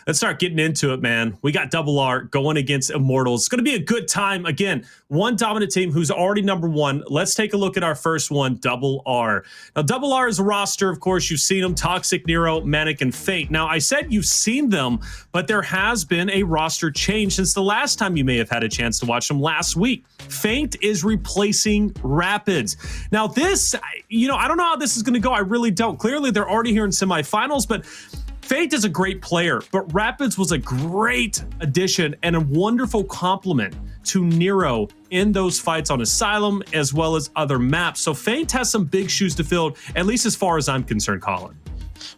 Let's start getting into it, man. We got Double R going against Immortals. It's going to be a good time. Again, one dominant team who's already #1. Let's take a look at our first one, Double R. Now, Double R is a roster. Of course, you've seen them, Toxiq, Nero, Maniik, and Fate. Now, I said you've seen them, but there has been a roster change since the last time you may have had a chance to watch them last week. Fate is replacing Rapids. Now, this, I don't know how this is going to go. I really don't. Clearly, they're already here in semifinals, but Fate is a great player, but Rapids was a great addition and a wonderful complement to Nero in those fights on Asylum as well as other maps. So Fate has some big shoes to fill, at least as far as I'm concerned, Colin.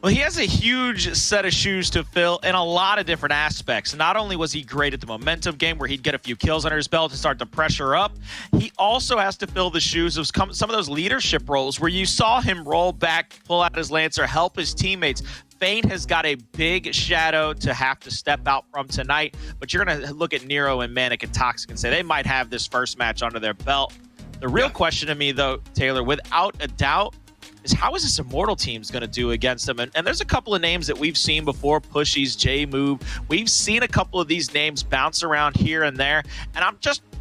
Well, he has a huge set of shoes to fill in a lot of different aspects. Not only was he great at the momentum game where he'd get a few kills under his belt to start the pressure up, he also has to fill the shoes of some of those leadership roles where you saw him roll back, pull out his Lancer, help his teammates. Fate has got a big shadow to have to step out from tonight, but you're going to look at Nero and Maniik and Toxiq and say they might have this first match under their belt. The real question to me, though, Taylor, without a doubt, is how is this Immortal team's going to do against them? And there's a couple of names that we've seen before, Pushyz, Jaysmoove. We've seen a couple of these names bounce around here and there, and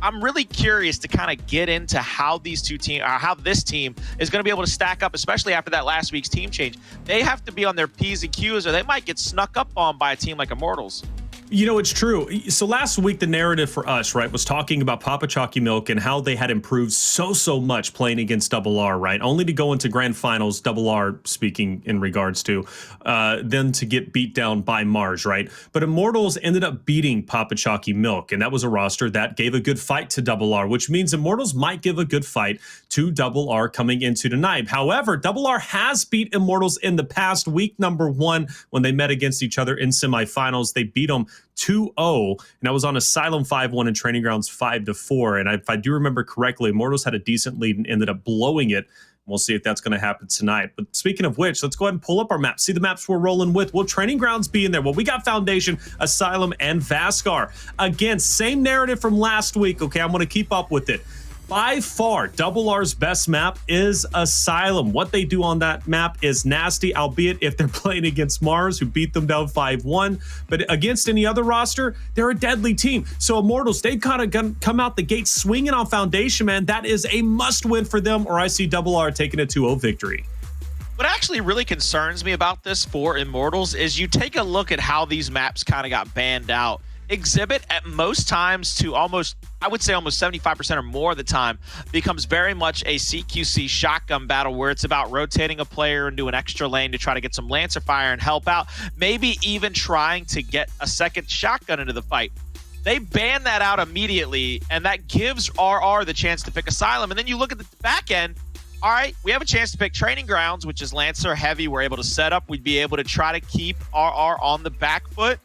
I'm really curious to kind of get into how these two teams, or how this team is going to be able to stack up, especially after that last week's team change. They have to be on their P's and Q's, or they might get snuck up on by a team like Immortals. It's true. So last week, the narrative for us, right, was talking about Papa Chalky Milk and how they had improved so much playing against Double R, right? Only to go into grand finals, Double R speaking in regards to, then to get beat down by Mars, right? But Immortals ended up beating Papa Chalky Milk, and that was a roster that gave a good fight to Double R, which means Immortals might give a good fight to Double R coming into tonight. However, Double R has beat Immortals in the past, week #1, when they met against each other in semifinals. They beat them 2-0, and that was on Asylum 5-1 and Training Grounds 5-4. And if I do remember correctly, Immortals had a decent lead and ended up blowing it. We'll see if that's going to happen tonight. But speaking of which, let's go ahead and pull up our map. See the maps we're rolling with. Will Training Grounds be in there? Well, we got Foundation, Asylum, and Vasgar. Again, same narrative from last week. Okay, I'm going to keep up with it. By far, Double R's best map is Asylum. What they do on that map is nasty, albeit if they're playing against Mars, who beat them down 5-1. But against any other roster, they're a deadly team. So Immortals, they've kind of come out the gate swinging on Foundation, man. That is a must-win for them, or I see Double R taking a 2-0 victory. What actually really concerns me about this for Immortals is you take a look at how these maps kind of got banned out. Exhibit at most times to almost 75% or more of the time becomes very much a CQC shotgun battle where it's about rotating a player into an extra lane to try to get some Lancer fire and help out, maybe even trying to get a second shotgun into the fight. They ban that out immediately, and that gives RR the chance to pick Asylum. And then you look at the back end. All right, we have a chance to pick Training Grounds, which is Lancer heavy. We're able to set up. We'd be able to try to keep RR on the back foot.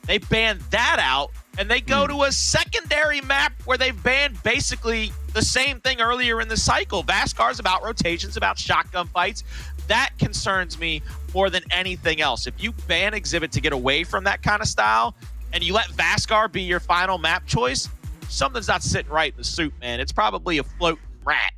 They banned that out, and they go to a secondary map where they've banned basically the same thing earlier in the cycle. Vasgar's about rotations, about shotgun fights. That concerns me more than anything else. If you ban Exhibit to get away from that kind of style, and you let Vasgar be your final map choice, something's not sitting right in the soup, man. It's probably a floating rat.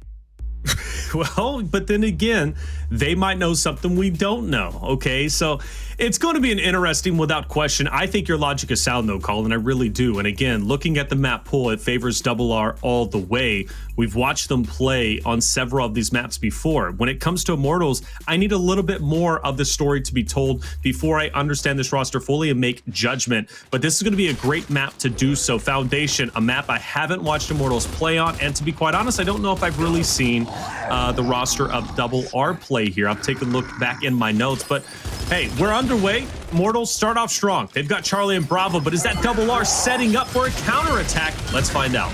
Well, but then again, they might know something we don't know, okay? So it's going to be an interesting, without question. I think your logic is sound, though, Colin. I really do. And again, looking at the map pool, it favors Double R all the way. We've watched them play on several of these maps before. When it comes to Immortals, I need a little bit more of the story to be told before I understand this roster fully and make judgment. But this is going to be a great map to do so. Foundation, a map I haven't watched Immortals play on. And to be quite honest, I don't know if I've really seen the roster of Double R play here. I'll take a look back in my notes. But hey, we're underway. Immortals start off strong. They've got Charlie and Bravo, but is that Double R setting up for a counterattack? Let's find out.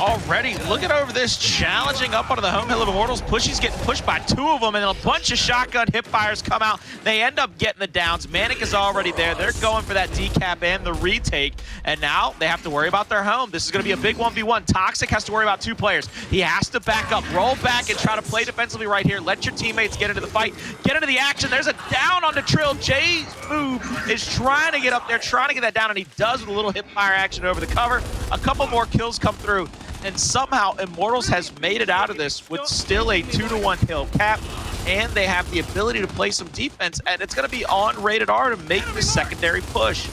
Already looking over this, challenging up onto the home hill of Immortals. Pushy's getting pushed by 2 of them, and a bunch of shotgun hip fires come out. They end up getting the downs. Maniik is already there. They're going for that decap and the retake, and now they have to worry about their home. This is going to be a big 1v1. Toxiq has to worry about 2 players. He has to back up, roll back, and try to play defensively right here. Let your teammates get into the fight, get into the action. There's a down onto Trill. Jaysmoove is trying to get up there, trying to get that down, and he does with a little hip fire action over the cover. A couple more kills come through, and somehow Immortals has made it out of this with still a 2-1 kill cap. and they have the ability to play some defense, and it's going to be on Rated R to make the secondary push.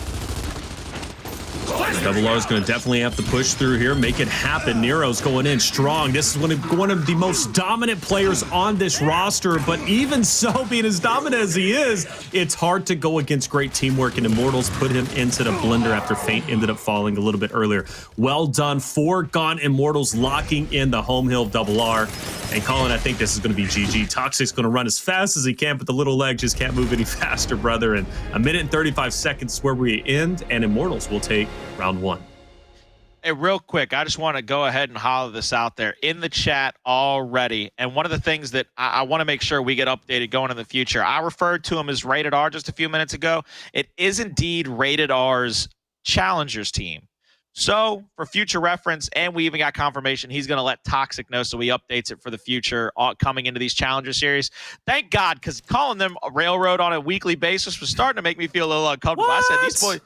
Double R is going to definitely have to push through here, make it happen. Nero's going in strong. This is one of the most dominant players on this roster, but even so, being as dominant as he is, it's hard to go against great teamwork, and Immortals put him into the blender after Feint ended up falling a little bit earlier. Well done. 4 gone Immortals locking in the home hill Double R. And Colin, I think this is going to be GG. Toxiq's going to run as fast as he can, but the little leg just can't move any faster, brother. And 1 minute and 35 seconds where we end, and Immortals will take round 1. Hey, real quick, I just want to go ahead and holler this out there in the chat already. And one of the things that I want to make sure we get updated going in the future, I referred to him as Rated R just a few minutes ago. It is indeed Rated R's Challengers team. So for future reference, and we even got confirmation, he's going to let Toxiq know, so he updates it for the future coming into these Challenger series. Thank God, because calling them a railroad on a weekly basis was starting to make me feel a little uncomfortable. What? I said,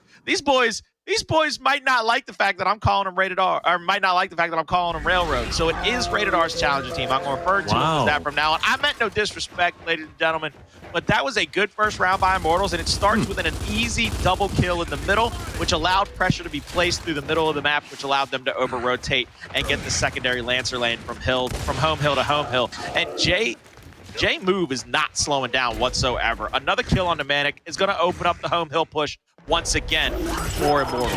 these boys might not like the fact that I'm calling them Rated R, or might not like the fact that I'm calling them Railroad. So it is Rated R's Challenger team. I'm going to refer to him as that from now on. I meant no disrespect, ladies and gentlemen, but that was a good first round by Immortals, and it starts with an easy double kill in the middle, which allowed pressure to be placed through the middle of the map, which allowed them to over-rotate and get the secondary Lancer lane from home hill to home hill. And Jaysmoove is not slowing down whatsoever. Another kill on the Maniik is going to open up the home hill push once again for Immortals.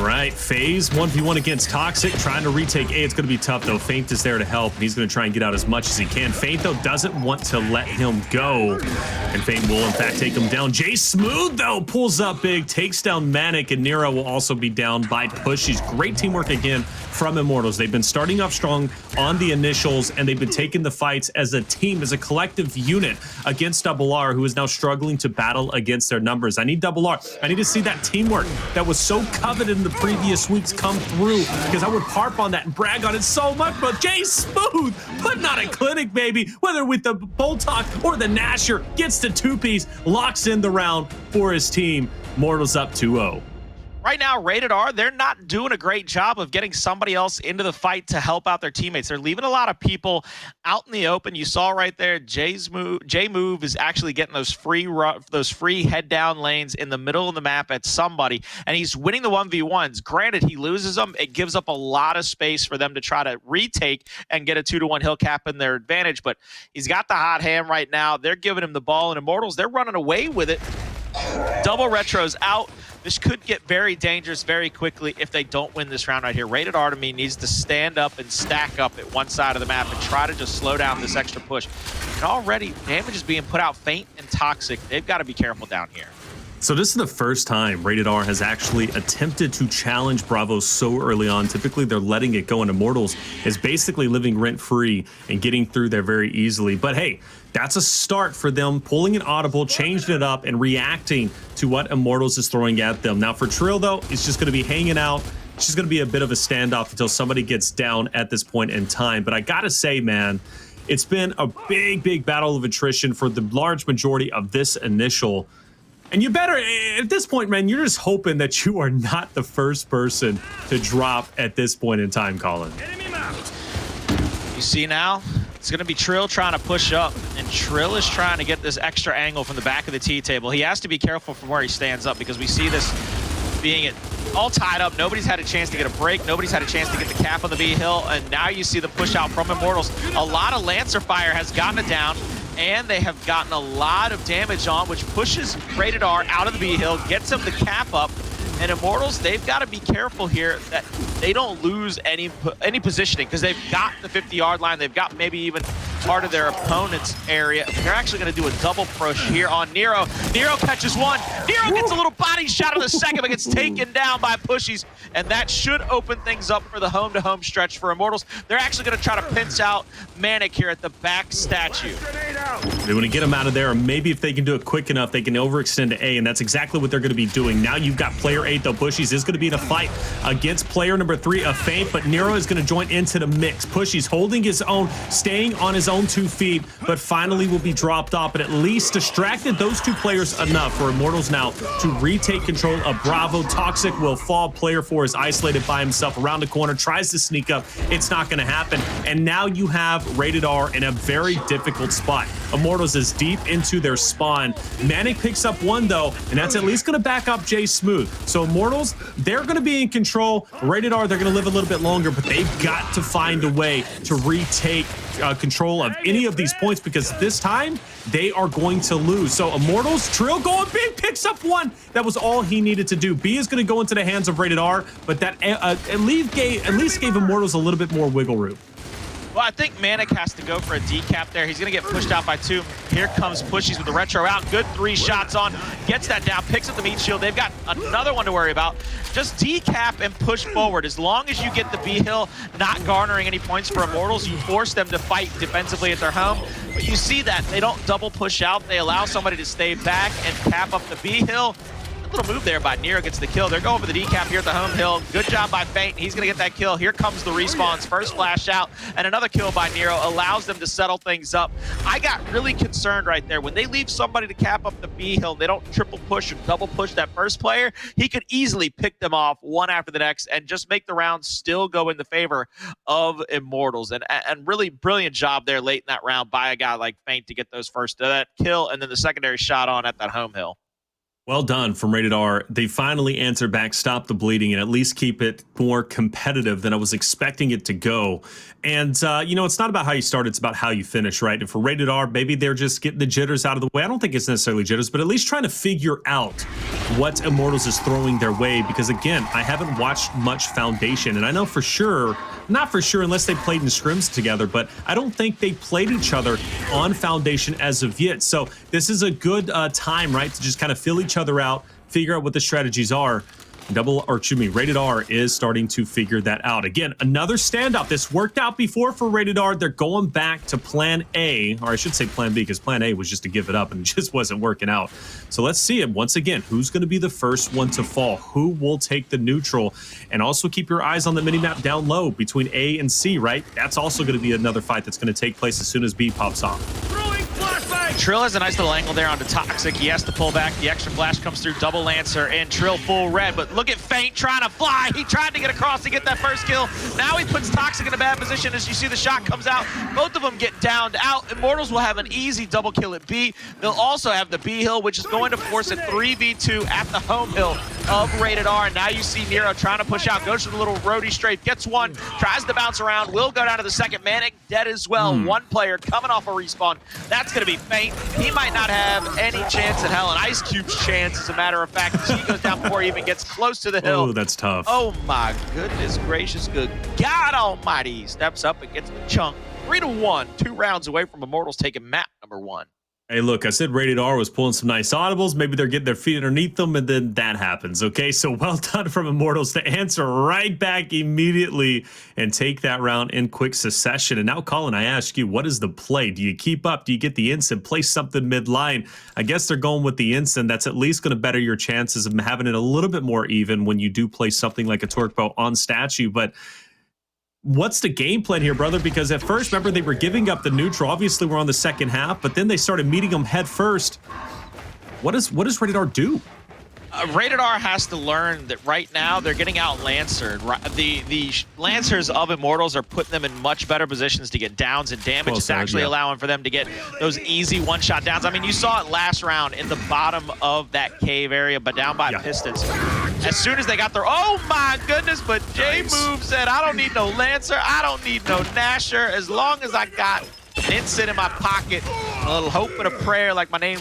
Right, Phaze 1v1 against Toxiq, trying to retake A. It's going to be tough, though. Feint is there to help, and he's going to try and get out as much as he can. Feint, though, doesn't want to let him go, and Feint will, in fact, take him down. Jaysmoove, though, pulls up big, takes down Maniik, and Nero will also be down by Pushyz. Great teamwork again from Immortals. They've been starting off strong on the initials, and they've been taking the fights as a team, as a collective unit against Double R, who is now struggling to battle against their numbers. I need Double R. I need to see that teamwork that was so coveted in the previous weeks come through, because I would harp on that and brag on it so much, but Jaysmoove putting on a clinic, baby, whether with the Boltok or the Nasher, gets the 2-piece, locks in the round for his team. Immortals up 2-0. Right now, Rated R, they're not doing a great job of getting somebody else into the fight to help out their teammates. They're leaving a lot of people out in the open. You saw right there, Jaysmoove is actually getting those free head down lanes in the middle of the map at somebody, and he's winning the 1v1s. Granted, he loses them. It gives up a lot of space for them to try to retake and get a 2-to-1 hill cap in their advantage, but he's got the hot hand right now. They're giving him the ball, and Immortals, they're running away with it. Double retros out. This could get very dangerous very quickly if they don't win this round right here. Rated R to me needs to stand up and stack up at one side of the map and try to just slow down this extra push. And already damage is being put out. Feint and Toxiq, they've got to be careful down here. So this is the first time Rated R has actually attempted to challenge Bravo so early on. Typically, they're letting it go, and Immortals is basically living rent-free and getting through there very easily. But hey, that's a start for them, pulling an audible, changing it up, and reacting to what Immortals is throwing at them. Now for Trill, though, it's just going to be hanging out. She's going to be a bit of a standoff until somebody gets down at this point in time. But I got to say, man, it's been a big battle of attrition for the large majority of this initial. And you better, at this point, man, you're just hoping that you are not the first person to drop at this point in time, Colin. You see now, it's going to be Trill trying to push up, and Trill is trying to get this extra angle from the back of the T-table. He has to be careful from where he stands up, because we see this being all tied up. Nobody's had a chance to get a break. Nobody's had a chance to get the cap on the B hill, and now you see the push out from Immortals. A lot of Lancer fire has gotten it down, and they have gotten a lot of damage on, which pushes Rated R out of the B hill, gets him the cap up. And Immortals, they've got to be careful here that they don't lose any positioning, because they've got the 50-yard line. They've got maybe even part of their opponent's area. They're actually going to do a double push here on Nero. Nero catches one. Nero gets a little body shot on the second, but gets taken down by Pushyz. And that should open things up for the home-to-home stretch for Immortals. They're actually going to try to pinch out Maniik here at the back statue. They want to get him out of there, or maybe if they can do it quick enough, they can overextend to A, and that's exactly what they're going to be doing. Now you've got player 8, though. Pushyz is going to be in a fight against player number 3 of Feint, but Nero is going to join into the mix. Pushyz holding his own, staying on his own own 2 feet, but finally will be dropped off, but at least distracted those 2 players enough for Immortals now to retake control of Bravo. Toxiq will fall. Player 4 is isolated by himself around the corner, tries to sneak up. It's not going to happen. And now you have Rated R in a very difficult spot. Immortals is deep into their spawn. Maniik picks up 1 though, and that's at least going to back up Jaysmoove. So Immortals, they're going to be in control. Rated R, they're going to live a little bit longer, but they've got to find a way to retake control of any of these points, because this time they are going to lose. So Immortals, Trill going big, picks up 1. That was all he needed to do. B is going to go into the hands of Rated R, but that at least gave Immortals a little bit more wiggle room. Well, I think Maniik has to go for a decap there. He's going to get pushed out by 2. Here comes Pushyz with the retro out. Good 3 shots on. Gets that down. Picks up the meat shield. They've got another one to worry about. Just decap and push forward. As long as you get the B hill not garnering any points for Immortals, you force them to fight defensively at their home. But you see that they don't double push out. They allow somebody to stay back and cap up the B hill. Little move there by Nero, gets the kill. They're going for the decap here at the home hill. Good job by Feint. He's going to get that kill. Here comes the respawns. First flash out, and another kill by Nero allows them to settle things up. I got really concerned right there. When they leave somebody to cap up the B hill, they don't triple push or double push that first player, he could easily pick them off one after the next and just make the round still go in the favor of Immortals. And really brilliant job there late in that round by a guy like Feint to get those first that kill and then the secondary shot on at that home hill. Well done from Rated R. They finally answer back, stop the bleeding, and at least keep it more competitive than I was expecting it to go. And, you know, it's not about how you start, it's about how you finish, right? And for Rated R, maybe they're just getting the jitters out of the way. I don't think it's necessarily jitters, but at least trying to figure out what Immortals is throwing their way. Because, again, I haven't watched much Foundation, and I know for sure, not for sure unless they played in scrims together, but I don't think they played each other on Foundation as of yet. So this is a good time, right, to just kind of feel each other out, figure out what the strategies are. Rated R is starting to figure that out. Again, another standout. This worked out before for Rated R. They're going back to plan A, or I should say plan B, because plan A was just to give it up and it just wasn't working out. So let's see it once again. Who's going to be the first one to fall? Who will take the neutral? And also keep your eyes on the minimap down low between A and C, right? That's also going to be another fight that's going to take place as soon as B pops off. Trill has a nice little angle there onto Toxiq. He has to pull back. The extra flash comes through, double Lancer, and Trill full red. But look at Feint trying to fly. He tried to get across to get that first kill. Now he puts Toxiq in a bad position as you see the shot comes out. Both of them get downed out. Immortals will have an easy double kill at B. They'll also have the B hill, which is going to force a 3v2 at the home hill of Rated R. And now you see Nero trying to push out, goes for the little roadie strafe, gets 1, tries to bounce around, will go down to the second. Maniik dead as well. 1 player coming off a respawn. That's going to be Feint. He might not have any chance in hell, and Ice Cube's chance, as a matter of fact, he goes down before he even gets close to the hill. Oh, that's tough. Oh my goodness gracious, good God almighty. He steps up and gets the chunk. 3-1, 2 rounds away from Immortals taking map number 1. Hey, look, I said Rated R was pulling some nice audibles. Maybe they're getting their feet underneath them, and then that happens, okay? So well done from Immortals to answer right back immediately and take that round in quick succession. And now, Colin, I ask you, what is the play? Do you keep up? Do you get the instant? Play something mid-line? I guess they're going with the instant. That's at least going to better your chances of having it a little bit more even when you do play something like a Torque Bow on statue. But what's the game plan here, brother? Because at first, remember, they were giving up the neutral. Obviously, we're on the second half, but then they started meeting them head first. What does Rated R do? Rated R has to learn that right now they're getting out Lancered. The Lancers of Immortals are putting them in much better positions to get downs and damage. It's actually allowing for them to get those easy one-shot downs. I mean, you saw it last round in the bottom of that cave area, but down by Pistons. As soon as they got their, oh my goodness, but Jaysmoove said, I don't need no Lancer, I don't need no Nasher, as long as I got an instant in my pocket, a little hope and a prayer, like my name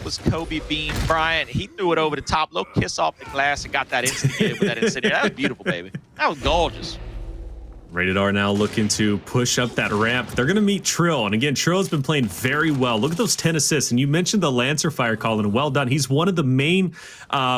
was Kobe Bean Bryant. He threw it over the top, little kiss off the glass, and got that instant with that instant. That was beautiful, baby. That was gorgeous. Rated R now looking to push up that ramp. They're going to meet Trill. And again, Trill has been playing very well. Look at those 10 assists. And you mentioned the Lancer fire, Colin. Well done. He's one of the main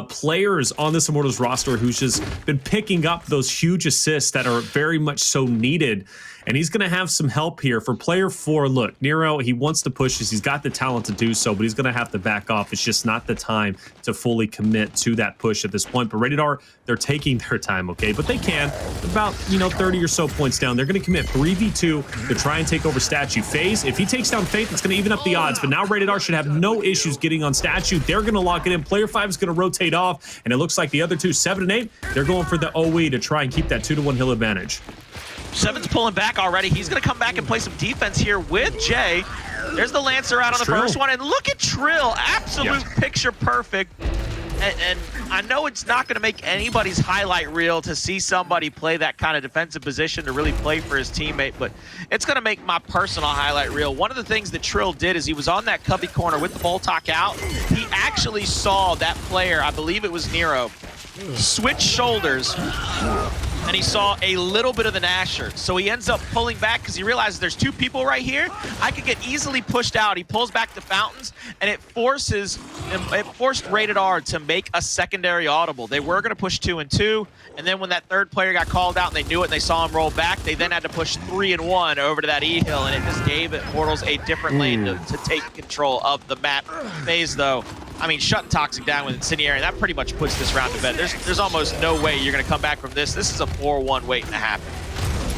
players on this Immortals roster who's just been picking up those huge assists that are very much so needed. And he's going to have some help here for player 4. Look, Nero, he wants to push this. He's got the talent to do so, but he's going to have to back off. It's just not the time to fully commit to that push at this point. But Rated R, they're taking their time, okay? But they can. About, 30 or so so points down. They're going to commit 3v2 to try and take over Statue. Phaze, if he takes down Faith, it's going to even up the odds. But now Rated R should have no issues getting on Statue. They're going to lock it in. Player 5 is going to rotate off. And it looks like the other two, 7 and 8, they're going for the OE to try and keep that 2-1 hill advantage. 7's pulling back already. He's going to come back and play some defense here with Jay. There's the Lancer out on the first one. And look at Trill. Absolute picture perfect. And I know it's not going to make anybody's highlight reel to see somebody play that kind of defensive position to really play for his teammate, but it's going to make my personal highlight reel. One of the things that Trill did is he was on that cubby corner with the Voltok out. He actually saw that player, I believe it was Nero, switch shoulders, and he saw a little bit of the Nasher. So he ends up pulling back because he realizes there's two people right here. I could get easily pushed out. He pulls back the fountains, and it forced Rated R to make a secondary audible. They were going to push 2 and 2, and then when that third player got called out and they knew it and they saw him roll back, they then had to push 3 and 1 over to that E hill, and it just gave Immortals a different lane to take control of the map. Phaze, though, I mean, shutting Toxiq down with Incendiary, that pretty much puts this round to bed. There's almost no way you're going to come back from this. This is a 4-1 waiting to happen.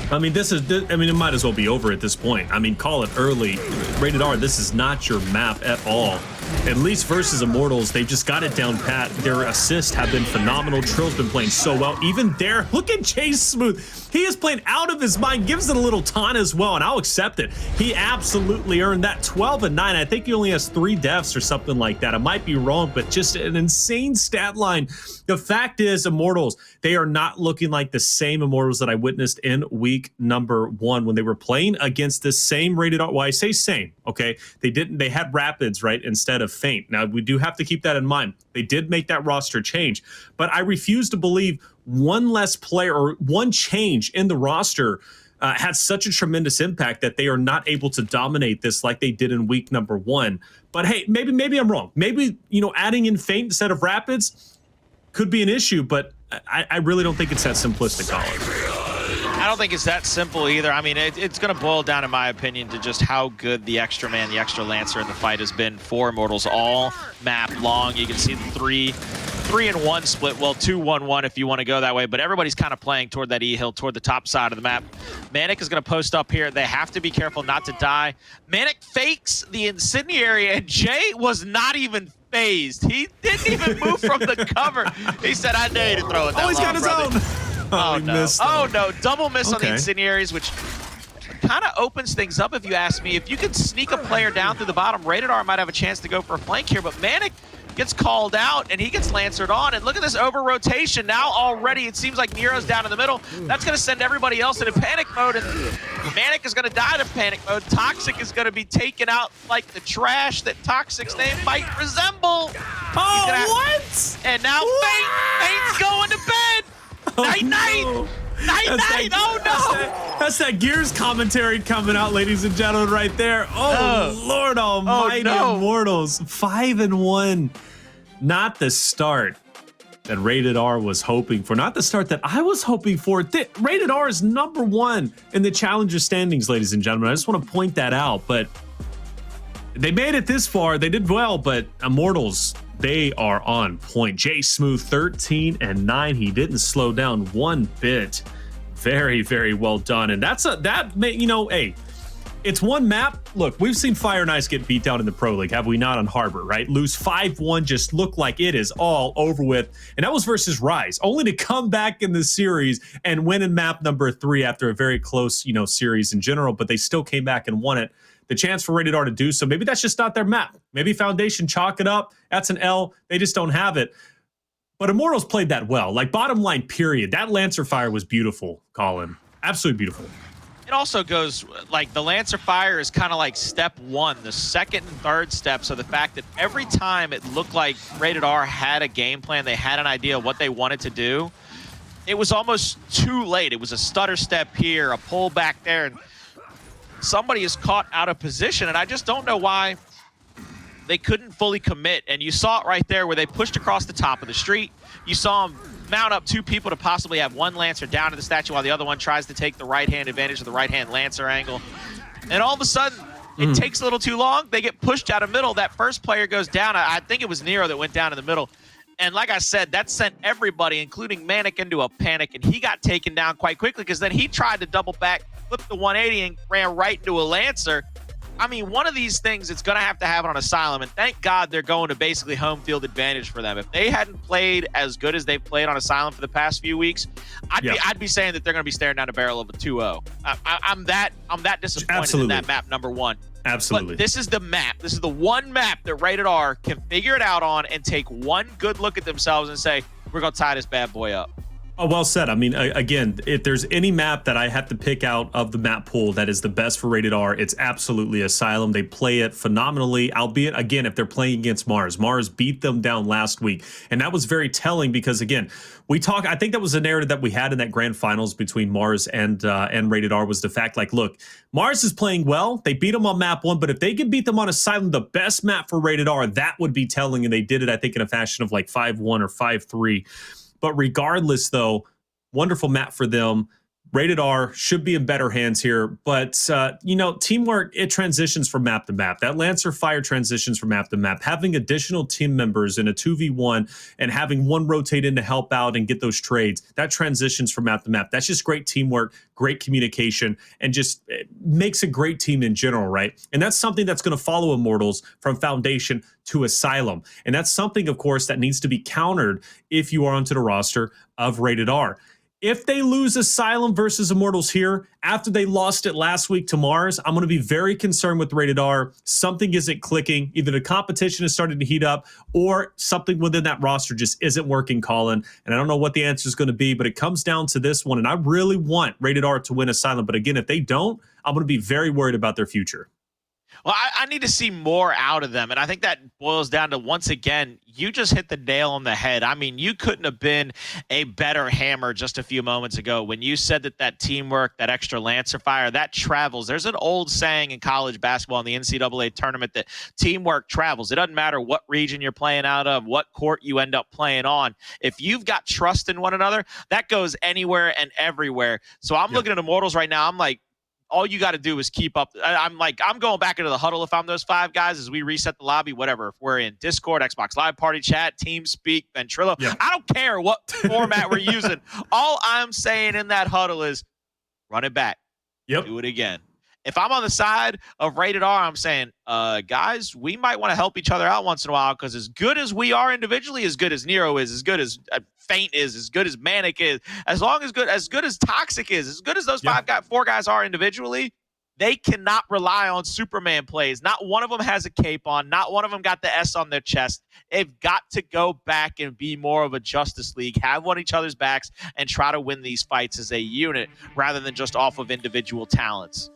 I mean, it might as well be over at this point. I mean, call it early. Rated R, this is not your map at all. At least versus Immortals, they've just got it down pat. Their assists have been phenomenal. Trill's been playing so well. Even there, look at Jaysmoove. He is playing out of his mind, gives it a little taunt as well, and I'll accept it. He absolutely earned that 12 and 9. I think he only has 3 deaths or something like that. I might be wrong, but just an insane stat line. The fact is, Immortals, they are not looking like the same Immortals that I witnessed in week number 1 when they were playing against the same Rated R. Well, I say same, okay? They had Rapids, right, instead of Feint. Now, we do have to keep that in mind. They did make that roster change, but I refuse to believe one less player or one change in the roster had such a tremendous impact that they are not able to dominate this like they did in week number 1. But hey, maybe I'm wrong. Maybe, adding in Feint instead of Rapids could be an issue, but I really don't think it's that simplistic, Colin. I don't think it's that simple either. I mean, it's going to boil down, in my opinion, to just how good the extra man, the extra Lancer in the fight has been for Immortals all map long. You can see the 3 and 1 split. Well, 2-1-1 if you want to go that way, but everybody's kind of playing toward that E-hill, toward the top side of the map. Maniik is going to post up here. They have to be careful not to die. Maniik fakes the Incendiary, and Jay was not even phased. He didn't even move from the cover. He said, I dare you to throw it that he's got his brother. own. Oh, no. Missed oh, no. Double miss on the Incendiaries, which kind of opens things up, if you ask me. If you could sneak a player down through the bottom, Rated R might have a chance to go for a flank here, but Maniik gets called out, and he gets Lancered on. And look at this over-rotation. Now already it seems like Nero's down in the middle. That's going to send everybody else into panic mode, and Maniik is going to die to panic mode. Toxiq is going to be taken out like the trash that Toxiq's name might resemble. Oh, what? And now Feint's going to bed. Night-night! No. Night-night! Oh, no! That's that Gears commentary coming out, ladies and gentlemen, right there. Oh, Lord almighty, Immortals. 5 and 1. Not the start that Rated R was hoping for. Not the start that I was hoping for. Rated R is number 1 in the Challenger standings, ladies and gentlemen. I just want to point that out. But they made it this far. They did well, but Immortals, they are on point. Jaysmoove 13 and 9. He didn't slow down one bit. Very, very well done. And hey, it's one map. Look, we've seen Fire and Ice get beat down in the Pro League, have we not, on Harbor, right? Lose 5-1, just look like it is all over with. And that was versus Rise, only to come back in the series and win in map number 3 after a very close, series in general, but they still came back and won it. The chance for Rated R to do so, maybe that's just not their map. Maybe Foundation chalk it up. That's an L. They just don't have it. But Immortals played that well. Like, bottom line, period. That Lancer Fire was beautiful, Colin. Absolutely beautiful. It also goes, like, the Lancer Fire is kind of like step 1. The second and third steps are the fact that every time it looked like Rated R had a game plan, they had an idea of what they wanted to do, it was almost too late. It was a stutter step here, a pull back there, and somebody is caught out of position, and I just don't know why they couldn't fully commit. And you saw it right there where they pushed across the top of the street. You saw them mount up 2 people to possibly have one Lancer down to the statue while the other one tries to take the right-hand advantage of the right-hand Lancer angle. And all of a sudden, it takes a little too long. They get pushed out of middle. That first player goes down. I think it was Nero that went down in the middle. And like I said, that sent everybody, including Maniik, into a panic, and he got taken down quite quickly because then he tried to double back, flipped the 180, and ran right into a Lancer. I mean, one of these things, it's going to happen on Asylum, and thank God they're going to basically home field advantage for them. If they hadn't played as good as they've played on Asylum for the past few weeks, I'd be saying that they're going to be staring down the barrel of a 2-0. I'm that disappointed in that map, number one. Absolutely. But this is the map. This is the one map that Rated R can figure it out on and take one good look at themselves and say, we're going to tie this bad boy up. Oh, well said. I mean, again, if there's any map that I have to pick out of the map pool that is the best for Rated R, it's absolutely Asylum. They play it phenomenally, albeit, again, if they're playing against Mars. Mars beat them down last week, and that was very telling because, again, I think that was a narrative that we had in that grand finals between Mars and Rated R was the fact, like, look, Mars is playing well. They beat them on map 1, but if they could beat them on Asylum, the best map for Rated R, that would be telling, and they did it, I think, in a fashion of like 5-1 or 5-3. But regardless, though, wonderful map for them. Rated R should be in better hands here. But, you know, teamwork, it transitions from map to map. That Lancer Fire transitions from map to map. Having additional team members in a 2v1 and having one rotate in to help out and get those trades, that transitions from map to map. That's just great teamwork, great communication, and just makes a great team in general, right? And that's something that's going to follow Immortals from Foundation to Asylum. And that's something, of course, that needs to be countered if you are onto the roster of Rated R. If they lose Asylum versus Immortals here, after they lost it last week to Mars, I'm going to be very concerned with Rated R. Something isn't clicking. Either the competition is starting to heat up or something within that roster just isn't working, Colin. And I don't know what the answer is going to be, but it comes down to this one. And I really want Rated R to win Asylum. But again, if they don't, I'm going to be very worried about their future. Well, I need to see more out of them. And I think that boils down to, once again, you just hit the nail on the head. I mean, you couldn't have been a better hammer just a few moments ago when you said that teamwork, that extra Lancer fire, that travels. There's an old saying in college basketball in the NCAA tournament that teamwork travels. It doesn't matter what region you're playing out of, what court you end up playing on. If you've got trust in one another, that goes anywhere and everywhere. So I'm looking at Immortals right now. I'm like, all you got to do is keep up. I'm going back into the huddle if I'm those 5 guys as we reset the lobby, whatever. If we're in Discord, Xbox Live Party Chat, TeamSpeak, Ventrilo, I don't care what format we're using. All I'm saying in that huddle is run it back. Do it again. If I'm on the side of Rated R, I'm saying, guys, we might want to help each other out once in a while, because as good as we are individually, as good as Nero is, as good as Faint is, as good as Maniik is, as good as Toxiq is, as good as those 4 guys are individually, they cannot rely on Superman plays. Not one of them has a cape on. Not one of them got the S on their chest. They've got to go back and be more of a Justice League, have one each other's backs, and try to win these fights as a unit rather than just off of individual talents.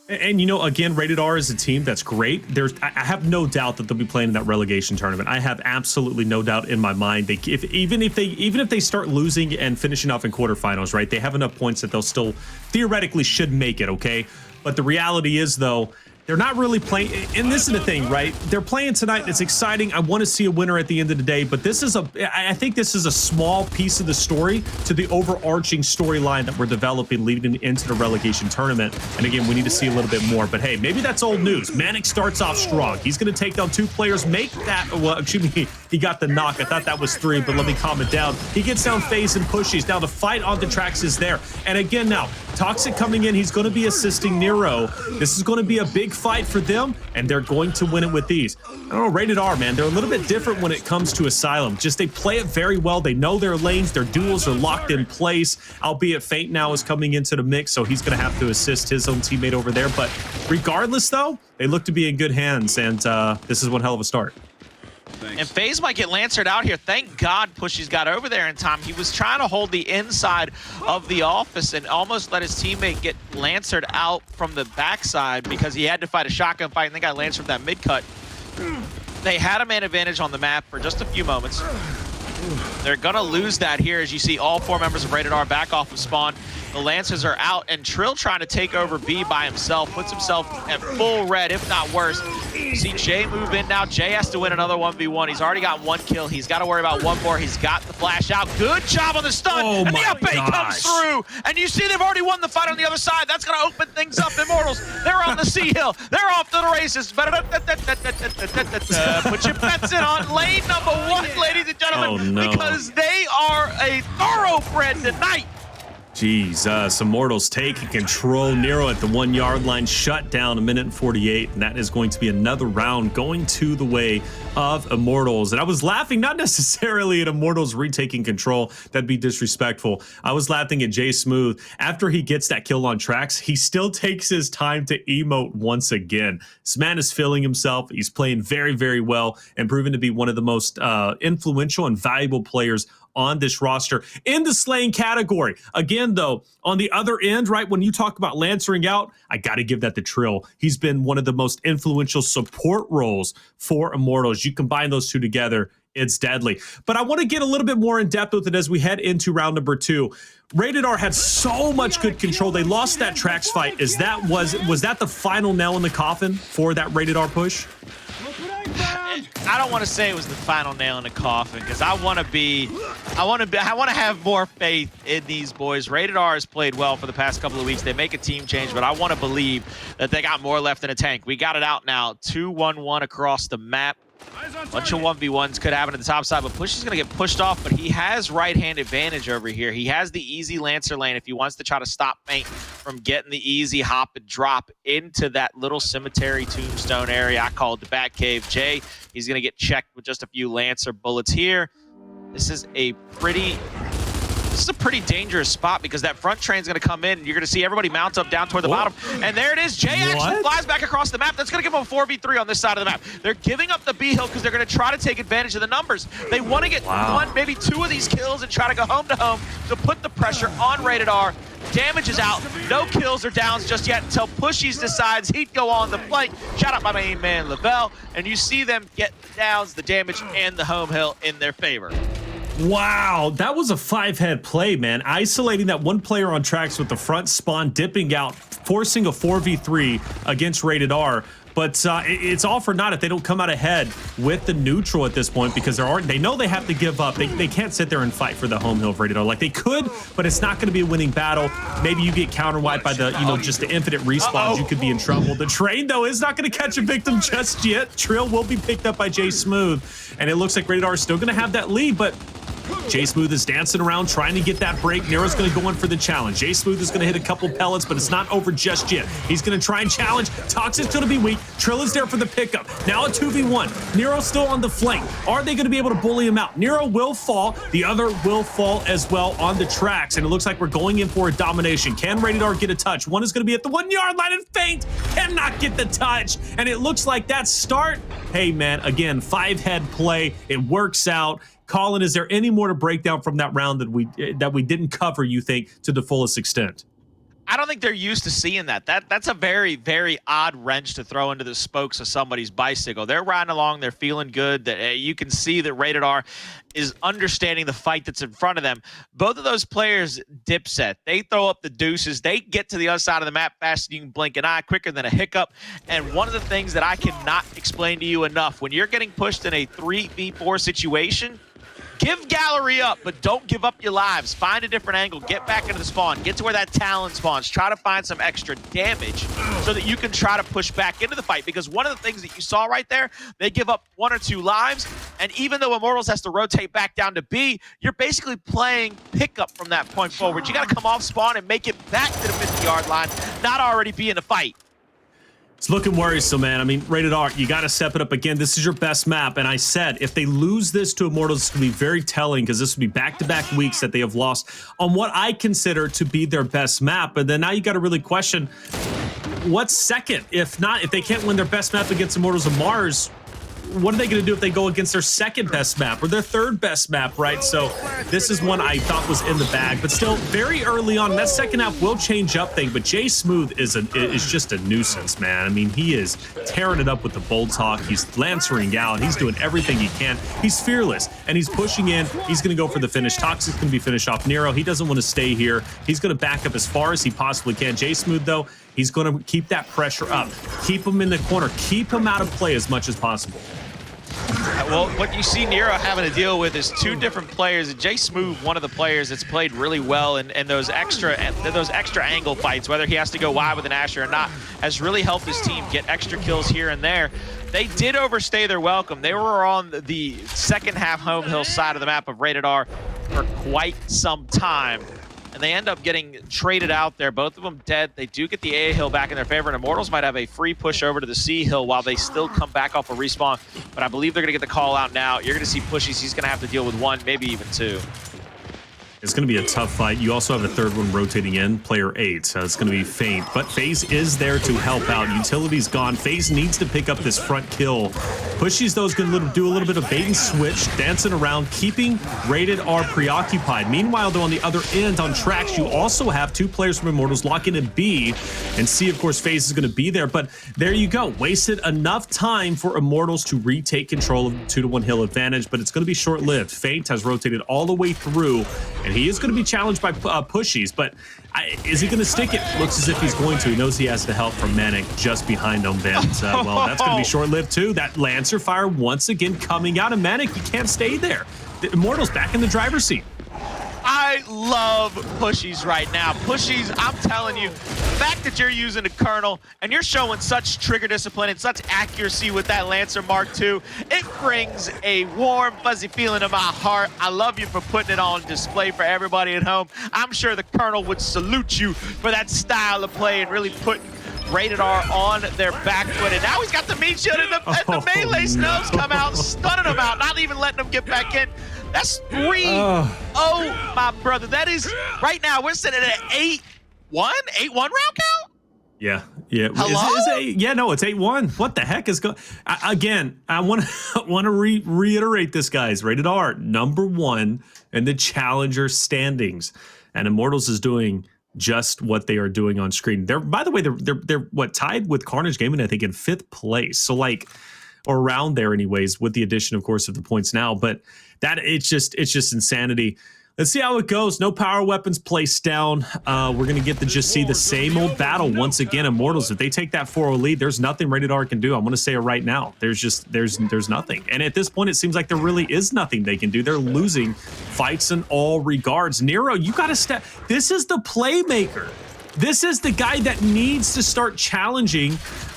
And, you know, again, Rated R is a team that's great. I have no doubt that they'll be playing in that relegation tournament. I have absolutely no doubt in my mind. Even if they start losing and finishing off in quarterfinals, right, they have enough points that they'll still theoretically should make it, okay? But the reality is, though, they're not really playing, and this is the thing, right? They're playing tonight. It's exciting. I want to see a winner at the end of the day, but I think this is a small piece of the story to the overarching storyline that we're developing leading into the relegation tournament. And again, we need to see a little bit more, but hey, maybe that's old news. Maniik starts off strong. He's going to take down 2 players, make that, well, excuse me, he got the knock. I thought that was 3, but let me calm it down. He gets down Phaze and Pushyz. Now the fight on the tracks is there. And again, now, Toxiq coming in, he's going to be assisting Nero. This is going to be a big fight for them, and they're going to win it with these. I don't know, Rated R, man, they're a little bit different when it comes to Asylum. Just they play it very well. They know their lanes. Their duels are locked in place, albeit Faint now is coming into the mix, so he's going to have to assist his own teammate over there. But regardless, though, they look to be in good hands, and this is one hell of a start. Thanks. And Phaze might get Lancered out here. Thank God Pushyz got over there in time. He was trying to hold the inside of the office and almost let his teammate get Lancered out from the backside because he had to fight a shotgun fight, and they got Lancered from that mid-cut. They had a man advantage on the map for just a few moments. They're gonna lose that here as you see all 4 members of Rated R back off of spawn. The Lancers are out, and Trill trying to take over B by himself, puts himself at full red, if not worse. You see Jay move in now. Jay has to win another 1v1. He's already got 1 kill. He's got to worry about 1 more. He's got the flash out. Good job on the stun, and the up bait comes through. And you see they've already won the fight on the other side. That's going to open things up. Immortals, they're on the sea hill. They're off to the races. Put your bets in on lane number 1, ladies and gentlemen, because they are a thoroughbred tonight. Jesus, Immortals taking control. Nero at the 1 yard line, shut down, 1:48, and that is going to be another round going to the way of Immortals. And I was laughing, not necessarily at Immortals retaking control, that'd be disrespectful. I was laughing at Jaysmoove. After he gets that kill on tracks, he still takes his time to emote once again. This man is feeling himself. He's playing very, very well and proven to be one of the most influential and valuable players on this roster in the slaying category. Again, though, on the other end, right, when you talk about lancering out, I got to give that to Trill. He's been one of the most influential support roles for Immortals. You combine those two together, it's deadly. But I want to get a little bit more in depth with it as we head into round number 2. Rated R had so much good control. They lost that tracks fight. Was that the final nail in the coffin for that Rated R push? I don't want to say it was the final nail in the coffin because I want to have more faith in these boys. Rated R has played well for the past couple of weeks. They make a team change, but I want to believe that they got more left in the tank. We got it out now, 2-1-1 across the map. Bunch of 1v1s could happen at the top side, but Pushyz is going to get pushed off, but he has right-hand advantage over here. He has the easy Lancer lane if he wants to try to stop Feint from getting the easy hop and drop into that little cemetery tombstone area I call it the Batcave. Jay, he's going to get checked with just a few Lancer bullets here. This is a pretty dangerous spot because that front train's going to come in and you're going to see everybody mount up down toward the bottom. And there it is. Jay actually flies back across the map. That's going to give him a 4v3 on this side of the map. They're giving up the B hill because they're going to try to take advantage of the numbers. They want to get 1, maybe 2 of these kills and try to go home to home to put the pressure on Rated R. Damage is out. No kills or downs just yet until Pushyz decides he'd go on the flank. Shout out my main man, Lavelle. And you see them get the downs, the damage, and the home hill in their favor. Wow, that was a 5-head play, man. Isolating that 1 player on tracks with the front spawn, dipping out, forcing a 4v3 against Rated R. But it's all for naught if they don't come out ahead with the neutral at this point because they know they have to give up. They can't sit there and fight for the home hill of Rated R. Like they could, but it's not going to be a winning battle. Maybe you get counter wiped by the, just the infinite respawns. You could be in trouble. The train, though, is not going to catch a victim just yet. Trill will be picked up by Jaysmoove, and it looks like Rated R is still going to have that lead, but Jaysmoove is dancing around, trying to get that break. Nero's going to go in for the challenge. Jaysmoove is going to hit a couple pellets, but it's not over just yet. He's going to try and challenge. Toxiq's going to be weak. Trill is there for the pickup. Now a 2v1. Nero's still on the flank. Are they going to be able to bully him out? Nero will fall. The other will fall as well on the tracks, and it looks like we're going in for a domination. Can Rated R get a touch? One is going to be at the 1 yard line and Feint cannot get the touch, and it looks like that start. Hey, man, again, 5-head play. It works out. Colin, is there any more to break down from that round that we didn't cover, you think, to the fullest extent? I don't think they're used to seeing that. That's a very, very odd wrench to throw into the spokes of somebody's bicycle. They're riding along. They're feeling good. That you can see that Rated R is understanding the fight that's in front of them. Both of those players dip set. They throw up the deuces. They get to the other side of the map faster than you can blink an eye, quicker than a hiccup. And one of the things that I cannot explain to you enough, when you're getting pushed in a 3v4 situation, give Gallery up, but don't give up your lives. Find a different angle. Get back into the spawn. Get to where that Talon spawns. Try to find some extra damage so that you can try to push back into the fight. Because one of the things that you saw right there, they give up 1 or 2 lives. And even though Immortals has to rotate back down to B, you're basically playing pickup from that point forward. You got to come off spawn and make it back to the 50-yard line, not already be in the fight. It's looking worrisome, man. I mean, Rated R, you got to step it up again. This is your best map. And I said, if they lose this to Immortals, it's going to be very telling because this will be back-to-back weeks that they have lost on what I consider to be their best map. But then now you got to really question what's second. If they can't win their best map against Immortals of Mars, what are they going to do if they go against their second best map or their third best map, right? So this is one I thought was in the bag, but still very early on. That second half will change up thing, but Jaysmoove is just a nuisance, man. I mean, he is tearing it up with the Bulltalk. He's lancering out. He's doing everything he can. He's fearless, and he's pushing in. He's going to go for the finish. Toxiq's going to be finished off Nero. He doesn't want to stay here. He's going to back up as far as he possibly can. Jaysmoove, though, he's going to keep that pressure up. Keep him in the corner. Keep him out of play as much as possible. Well, what you see Nero having to deal with is two different players. Jaysmoove, one of the players that's played really well in those extra angle fights, whether he has to go wide with an Asher or not, has really helped his team get extra kills here and there. They did overstay their welcome. They were on the second half home hill side of the map of Rated R for quite some time. And they end up getting traded out there. Both of them dead. They do get the A hill back in their favor, and Immortals might have a free push over to the C hill while they still come back off a respawn. But I believe they're going to get the call out now. You're going to see Pushyz. He's going to have to deal with one, maybe even two. It's going to be a tough fight. You also have a third one rotating in, player 8. So it's going to be Feint. But Phaze is there to help out. Utility's gone. Phaze needs to pick up this front kill. Pushyz, though, is going to do a little bit of bait and switch, dancing around, keeping Rated R preoccupied. Meanwhile, though, on the other end, on tracks, you also have two players from Immortals locking in B. And C, of course, Phaze is going to be there. But there you go. Wasted enough time for Immortals to retake control of the 2-to-1 hill advantage. But it's going to be short-lived. Feint has rotated all the way through, and he is going to be challenged by Pushyz, but is he going to stick it? Looks as if he's going to. He knows he has the help from Maniik just behind him. And, well, that's going to be short-lived, too. That Lancer fire once again coming out of Maniik. He can't stay there. The Immortals back in the driver's seat. I love Pushyz right now. Pushyz, I'm telling you, the fact that you're using the Colonel and you're showing such trigger discipline and such accuracy with that Lancer Mark II, it brings a warm, fuzzy feeling in my heart. I love you for putting it on display for everybody at home. I'm sure the Colonel would salute you for that style of play and really putting Rated R on their back foot. And now he's got the meat shield and the melee snubs come out, stunning them out, not even letting them get back in. That's 3. Oh, my brother. That is, right now, we're sitting at 8-1? 8-1 round count? Yeah. Hello? Yeah, no, it's 8-1. What the heck is going? Again, I want to reiterate this, guys. Rated R, #1 in the challenger standings, and Immortals is doing just what they are doing on screen. They're, by the way, they're what, tied with Carnage Gaming, I think, in 5th place. So like, or around there, anyways, with the addition, of course, of the points now. But that it's just insanity. Let's see how it goes. No power weapons placed down. We're going to just see the same old battle once again. Immortals, if they take that 4-0 lead, there's nothing Rated R can do. I'm going to say it right now. There's nothing. And at this point, it seems like there really is nothing they can do. They're losing fights in all regards. Nero, you got to step. This is the playmaker. This is the guy that needs to start challenging,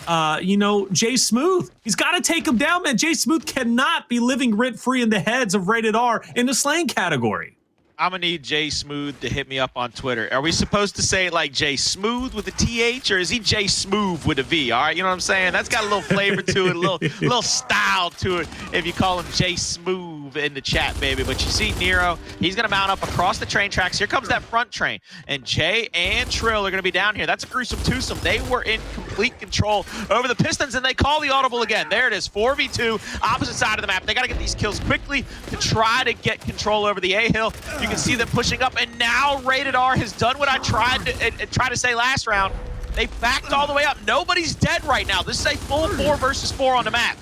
Jaysmoove. He's got to take him down, man. Jaysmoove cannot be living rent-free in the heads of Rated R in the slaying category. I'm going to need Jaysmoove to hit me up on Twitter. Are we supposed to say it like Jaysmoove with a TH, or is he Jaysmoove with a V? All right, you know what I'm saying? That's got a little flavor to it, a little style to it if you call him Jaysmoove in the chat, baby. But you see Nero, he's going to mount up across the train tracks. Here comes that front train. And Jay and Trill are going to be down here. That's a gruesome twosome. They were in complete control over the Pistons, and they call the audible again. There it is, 4v2, opposite side of the map. They got to get these kills quickly to try to get control over the A-hill. You can see them pushing up, and now Rated R has done what I tried to say last round. They backed all the way up. Nobody's dead right now. This is a full 4 versus 4 on the map.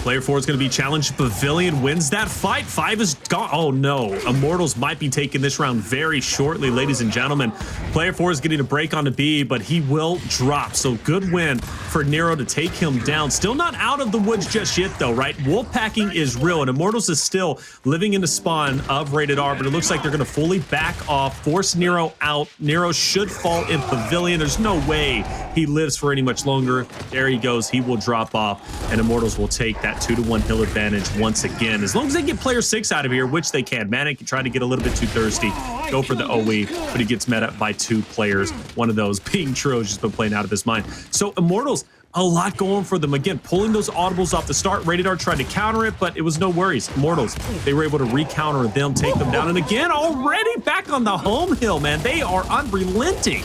Player 4 is going to be challenged. Pavilion wins that fight. 5 is gone. Oh, no. Immortals might be taking this round very shortly, ladies and gentlemen. Player 4 is getting a break on the B, but he will drop. So good win for Nero to take him down. Still not out of the woods just yet, though, right? Wolfpacking is real, and Immortals is still living in the spawn of Rated R, but it looks like they're going to fully back off, force Nero out. Nero should fall in Pavilion. There's no way he lives for any much longer. There he goes. He will drop off, and Immortals will take that 2-to-1 hill advantage once again. As long as they get player 6 out of here, which they can. Maniik can try to get a little bit too thirsty, go for the OE, but he gets met up by 2 players. One of those being Trill, just been playing out of his mind. So Immortals, a lot going for them. Again, pulling those audibles off the start. Rated R tried to counter it, but it was no worries. Immortals, they were able to re-counter them, take them down. And again, already back on the home hill, man. They are unrelenting.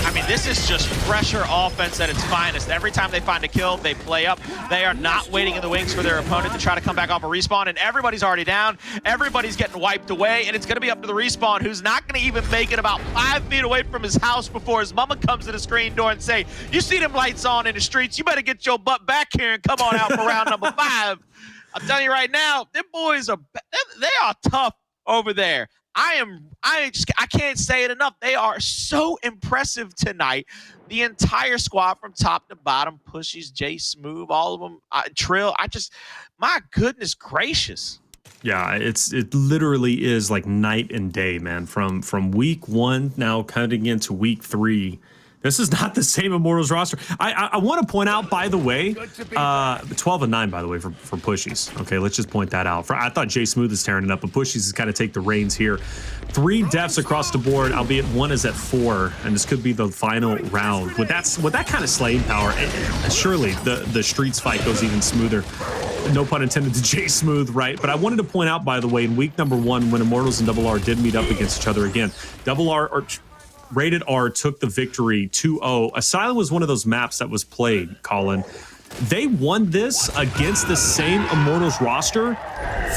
I mean, this is just pressure offense at its finest. Every time they find a kill, they play up. They are not waiting in the wings for their opponent to try to come back off a respawn, and everybody's already down. Everybody's getting wiped away, and it's going to be up to the respawn, who's not going to even make it about 5 feet away from his house before his mama comes to the screen door and say, "You see them lights on in the streets, you better get your butt back here and come on out for round number 5. I'm telling you right now, them boys they are tough over there. I can't say it enough. They are so impressive tonight. The entire squad from top to bottom, Pushyz, Jaysmoove, all of them, Trill. My goodness gracious. Yeah, it literally is like night and day, man. From week 1 now cutting into week 3. This is not the same Immortals roster. I want to point out, by the way, 12-9, by the way, for Pushyz. Okay, let's just point that out. I thought Jaysmoove is tearing it up, but Pushyz is kind of take the reins here. 3 deaths across the board, albeit 1 is at 4, and this could be the final round. With that kind of slaying power, surely the streets fight goes even smoother. No pun intended to Jaysmoove, right? But I wanted to point out, by the way, in week number 1, when Immortals and Double R did meet up against each other again, Rated R took the victory 2-0. Asylum was one of those maps that was played, Colin. They won this against the same Immortals roster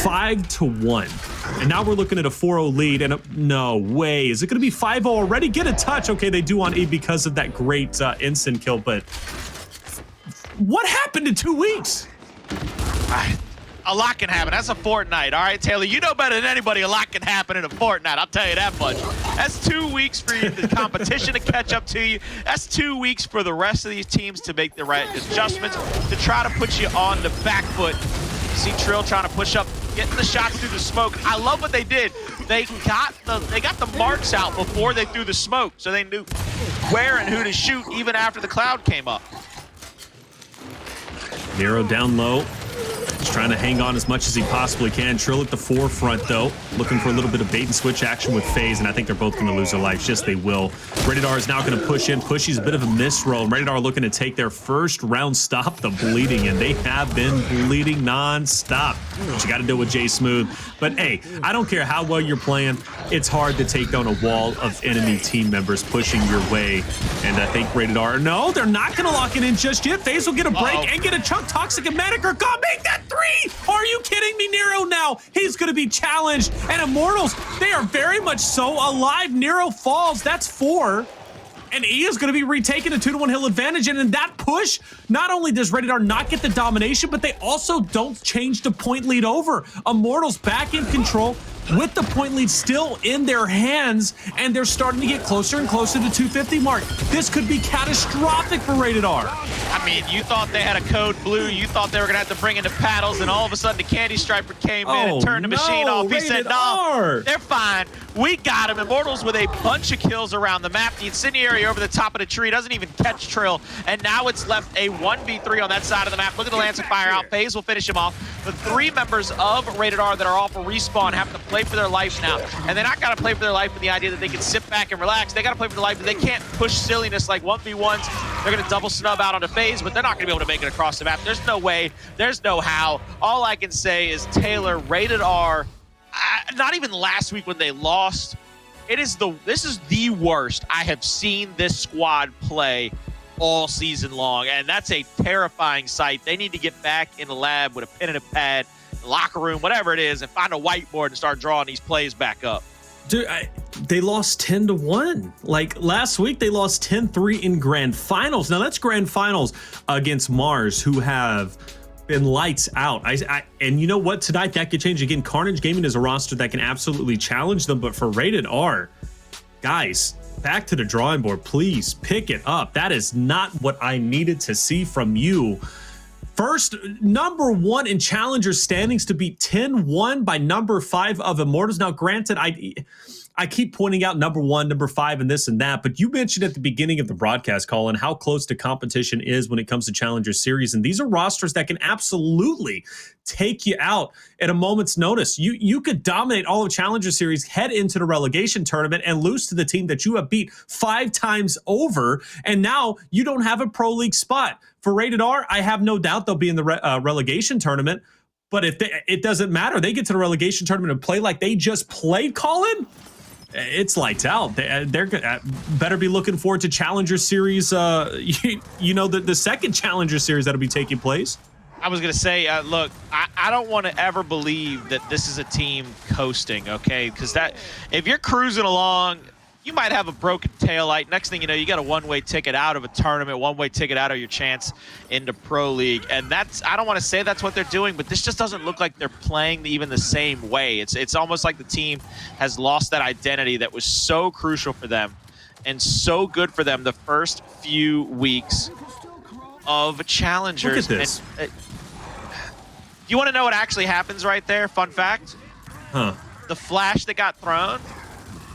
5-1. And now we're looking at a 4-0 lead, and no way. Is it going to be 5-0 already? Get a touch. Okay, they do on E because of that great instant kill, but what happened in 2 weeks? A lot can happen. That's a Fortnite. All right, Taylor, you know better than anybody a lot can happen in a Fortnite. I'll tell you that much. That's 2 weeks for the competition to catch up to you. That's 2 weeks for the rest of these teams to make the right adjustments, to try to put you on the back foot. You see Trill trying to push up, getting the shots through the smoke. I love what they did. They got the marks out before they threw the smoke, so they knew where and who to shoot even after the cloud came up. Nero down low. He's trying to hang on as much as he possibly can. Trill at the forefront, though, looking for a little bit of bait and switch action with Phaze, and I think they're both going to lose their lives. Yes, they will. Rated R is now going to push in. Pushy's a bit of a miss roll. Rated R looking to take their first round stop the bleeding, and they have been bleeding non-stop. But you got to do it with Jaysmoove. But hey, I don't care how well you're playing. It's hard to take down a wall of enemy team members pushing your way. And I think Rated R, no, they're not going to lock it in just yet. Phaze will get a break and get a chunk. Toxiq and Maniik are going to make that 3. Are you kidding me? Nero now, he's going to be challenged. And Immortals, they are very much so alive. Nero falls, that's 4. And E is going to be retaking a 2-1 hill advantage. And in that push, not only does Rated R not get the domination, but they also don't change the point lead over. Immortals back in control with the point lead still in their hands, and they're starting to get closer and closer to the 250 mark. This could be catastrophic for Rated R. I mean, you thought they had a code blue. You thought they were going to have to bring in the paddles, and all of a sudden the Candy Striper came in and turned the machine off. He said, no, they're fine. We got him. Immortals with a bunch of kills around the map. The incendiary over the top of the tree doesn't even catch Trill, and now it's left a 1v3 on that side of the map. Look at the Lancing Fire out. Phaze will finish him off. The 3 members of Rated R that are off a respawn have to play for their life now, and they're not going to play for their life with the idea that they can sit back and relax. They got to play for their life, but they can't push silliness like 1v1s. They're going to double snub out onto Phaze, but they're not going to be able to make it across the map. There's no way. There's no how. All I can say is Taylor, Rated R, not even last week when they lost, this is the worst I have seen this squad play all season long, and that's a terrifying sight. They need to get back in the lab with a pen and a pad, locker room, whatever it is, and find a whiteboard and start drawing these plays back up. Dude, they lost 10-1. Like last week, they lost 10-3 in grand finals. Now that's grand finals against Mars, who have been lights out. And you know what? Tonight that could change again. Carnage Gaming is a roster that can absolutely challenge them, but for Rated R, guys, back to the drawing board. Please pick it up. That is not what I needed to see from you. First, number 1 in challenger standings to beat 10-1 by number 5 of Immortals. Now, granted, I keep pointing out number 1, number 5, and this and that, but you mentioned at the beginning of the broadcast, Colin, how close the competition is when it comes to Challenger Series, and these are rosters that can absolutely take you out at a moment's notice. You could dominate all of Challenger Series, head into the relegation tournament, and lose to the team that you have beat 5 times over, and now you don't have a Pro League spot. For Rated R, I have no doubt they'll be in the relegation tournament, but if it doesn't matter, they get to the relegation tournament and play like they just played, Colin, It's lights out. They're better be looking forward to Challenger Series. You know, the second Challenger Series that'll be taking place. I was going to say, look, I don't want to ever believe that this is a team coasting, okay? Because that, if you're cruising along, you might have a broken taillight. Next thing you know, you got a one-way ticket out of a tournament, one-way ticket out of your chance into Pro League. And that's, I don't want to say that's what they're doing, but this just doesn't look like they're playing even the same way. It's almost like the team has lost that identity that was so crucial for them and so good for them the first few weeks of Challengers. Look at this. And, you want to know what actually happens right there? Fun fact. Huh. The flash that got thrown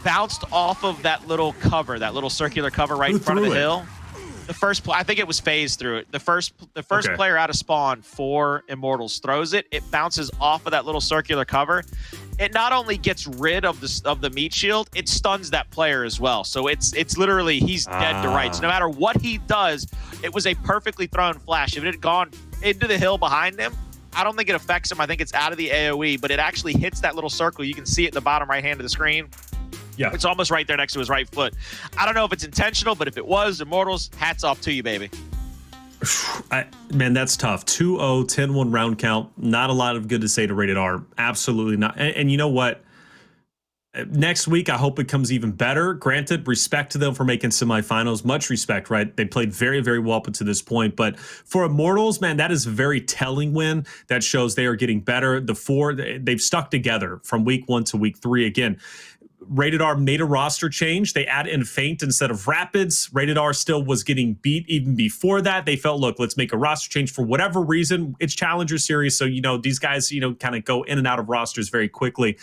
bounced off of that little cover, that little circular cover right in front of the hill. The first, I think it was Phaze threw it. The first Okay. player out of spawn for Immortals throws it. It bounces off of that little circular cover. It not only gets rid of the meat shield, it stuns that player as well. So it's literally, he's dead to rights. No matter what he does, it was a perfectly thrown flash. If it had gone into the hill behind him, I don't think it affects him. I think it's out of the AoE, but it actually hits that little circle. You can see it in the bottom right hand of the screen. Yeah. It's almost right there next to his right foot. I don't know if it's intentional, but if it was, Immortals, hats off to you, baby. Man, that's tough. 2-0, 10-1 round count. Not a lot of good to say to Rated R. Absolutely not. And you know what? Next week, I hope it comes even better. Granted, respect to them for making semifinals. Much respect, right? They played very, very well up to this point. But for Immortals, man, that is a very telling win. That shows they are getting better. The four, they've stuck together from week 1 to week 3. Again, Rated R made a roster change. They add in Feint instead of Rapids. Rated R still was getting beat even before that. They felt, look, let's make a roster change for whatever reason. It's Challenger Series, so, you know, these guys, you know, kind of go in and out of rosters very quickly.